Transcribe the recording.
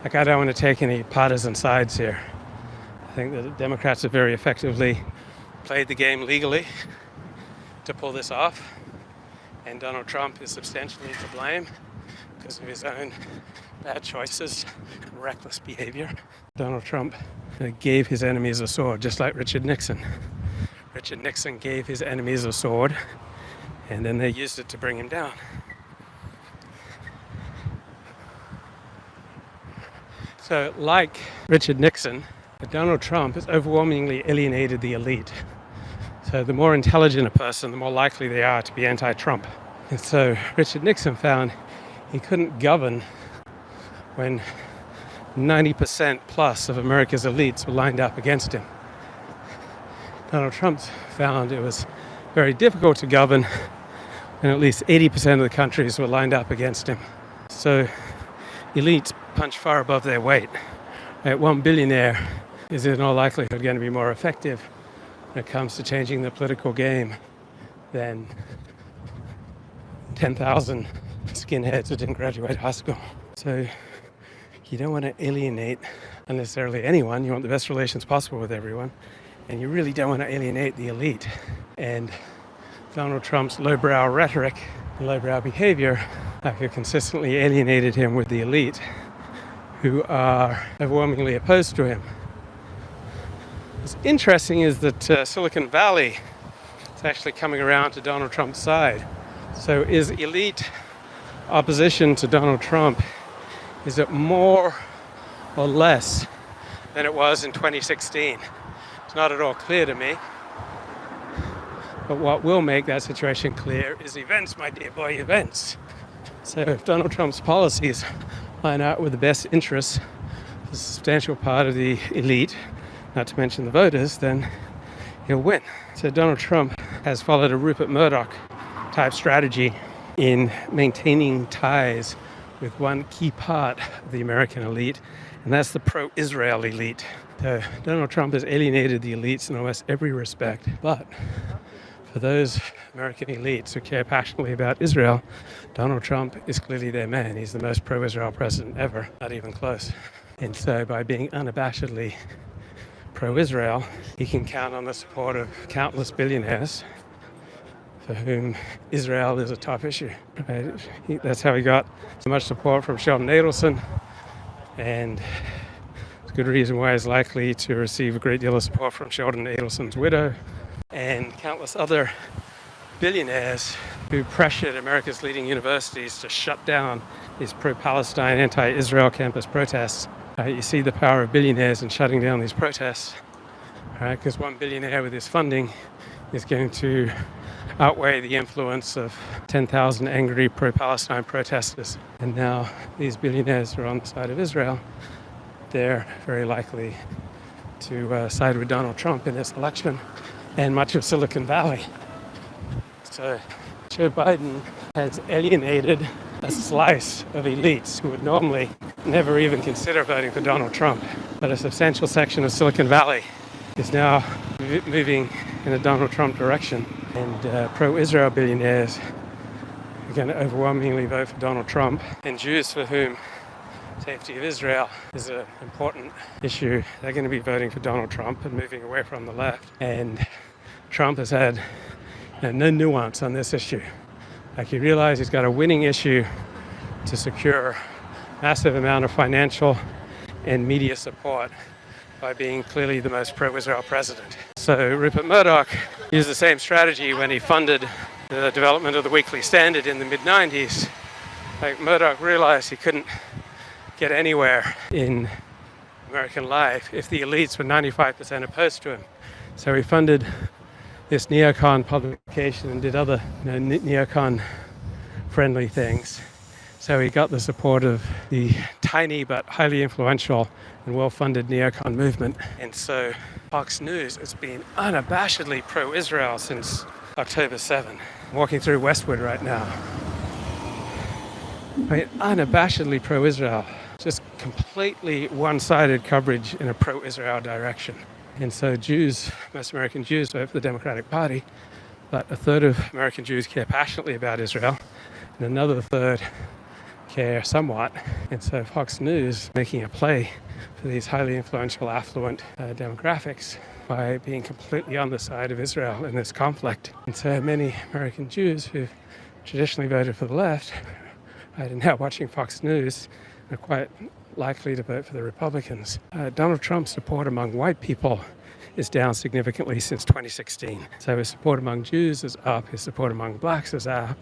Like, I don't want to take any partisan sides here. I think that the Democrats have very effectively played the game legally to pull this off, and Donald Trump is substantially to blame because of his own bad choices and reckless behavior. Donald Trump gave his enemies a sword, just like Richard Nixon. Richard Nixon gave his enemies a sword, and then they used it to bring him down. So, like Richard Nixon, Donald Trump has overwhelmingly alienated the elite. So the more intelligent a person, the more likely they are to be anti-Trump. And so Richard Nixon found he couldn't govern when 90% plus of America's elites were lined up against him. Donald Trump found it was very difficult to govern when at least 80% of the countries were lined up against him. So elites punch far above their weight. One billionaire is in all likelihood going to be more effective when it comes to changing the political game than 10,000 skinheads who didn't graduate high school. So you don't want to alienate unnecessarily anyone. You want the best relations possible with everyone. And you really don't want to alienate the elite. And Donald Trump's lowbrow rhetoric and lowbrow behavior have consistently alienated him with the elite, who are overwhelmingly opposed to him. What's interesting is that Silicon Valley is actually coming around to Donald Trump's side. So is elite opposition to Donald Trump, is it more or less than it was in 2016? It's not at all clear to me. But what will make that situation clear is events, my dear boy, events. So if Donald Trump's policies line out with the best interests of a substantial part of the elite, not to mention the voters, then he'll win. So Donald Trump has followed a Rupert Murdoch type strategy in maintaining ties with one key part of the American elite, and that's the pro-Israel elite. So Donald Trump has alienated the elites in almost every respect, but for those American elites who care passionately about Israel, Donald Trump is clearly their man. He's the most pro-Israel president ever, not even close. And so by being unabashedly pro-Israel, he can count on the support of countless billionaires for whom Israel is a top issue. Right? That's how he got so much support from Sheldon Adelson, and it's a good reason why he's likely to receive a great deal of support from Sheldon Adelson's widow and countless other billionaires who pressured America's leading universities to shut down these pro-Palestine, anti-Israel campus protests. You see the power of billionaires in shutting down these protests, because one billionaire with his funding is going to outweigh the influence of 10,000 angry pro-Palestine protesters. And now these billionaires are on the side of Israel. They're very likely to side with Donald Trump in this election, and much of Silicon Valley. So Joe Biden has alienated a slice of elites who would normally never even consider voting for Donald Trump. But a substantial section of Silicon Valley is now moving in a Donald Trump direction. And pro-Israel billionaires are going to overwhelmingly vote for Donald Trump. And Jews for whom safety of Israel is an important issue, they're going to be voting for Donald Trump and moving away from the left. And Trump has had no nuance on this issue. Like, he realized he's got a winning issue to secure massive amount of financial and media support by being clearly the most pro-Israel president. So Rupert Murdoch used the same strategy when he funded the development of the Weekly Standard in the mid-90s. Like, Murdoch realized he couldn't get anywhere in American life if the elites were 95% opposed to him. So he funded this neocon publication and did other neocon-friendly things. So he got the support of the tiny but highly influential and well-funded neocon movement. And so Fox News has been unabashedly pro-Israel since October 7. I'm walking through Westwood right now. Unabashedly pro-Israel. Just completely one-sided coverage in a pro-Israel direction. And so Jews, most American Jews, vote for the Democratic Party, but a third of American Jews care passionately about Israel, and another third care somewhat. And so Fox News making a play for these highly influential, affluent demographics by being completely on the side of Israel in this conflict. And so many American Jews who've traditionally voted for the left are now watching Fox News are quite likely to vote for the Republicans. Donald Trump's support among white people is down significantly since 2016. So his support among Jews is up, his support among blacks is up.